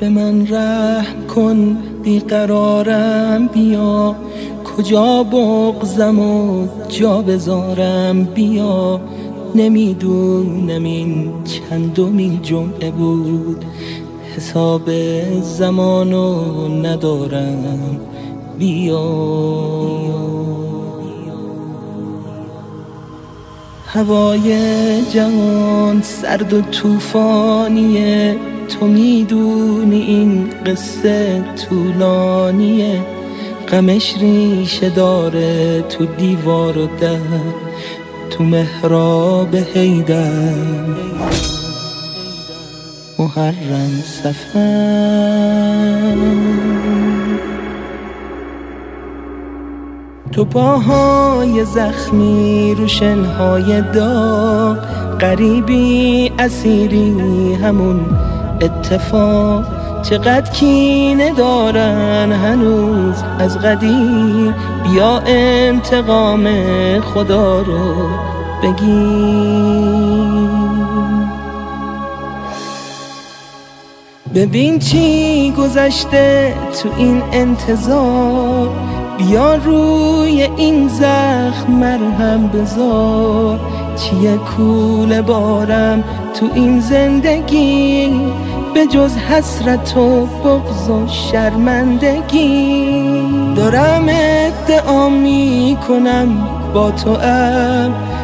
به من رحم کن بیقرارم بیا، کجا بغضم و جا بذارم بیا. نمیدونم این چندمین جمعه بود، حساب زمانو ندارم بیا. هوای جهان سرد و طوفانیه، تو میدونی این قصه طولانیه. غمش ریشه داره تو دیوار و در، تو محراب حیدر محرم صفر. تو پاهای زخمی رو شنهای داغ، غریبی اسیری همون اتفاق. چقدر کینه دارن هنوز از قدیم، بیا انتقام خدا رو بگیر. ببین چی گذشته تو این انتظار، بیا روی این زخم مرهم بذار. چیه کوله بارم تو این زندگی، به جز حسرت و بغض و شرمندگی. دارم ادعا میکنم با تو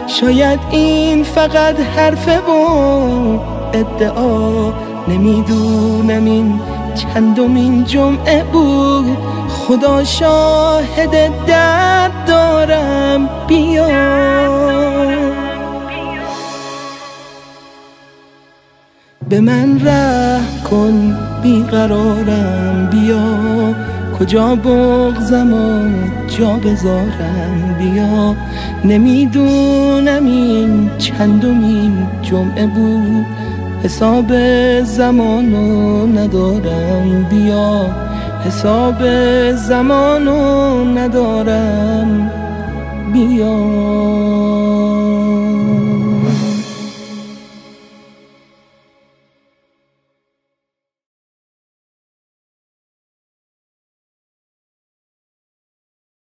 شاید این فقط حرفه و ادعا. نمیدونم این چندمین جمعه بود، خدا شاهد درد دارم بیا. به من رحم کن بیقرارم بیا، کجا بغضم و جا بذارم بیا. نمیدونم این چندمین جمعه بود، حساب زمانو ندارم بیا. حساب زمانو ندارم بیا.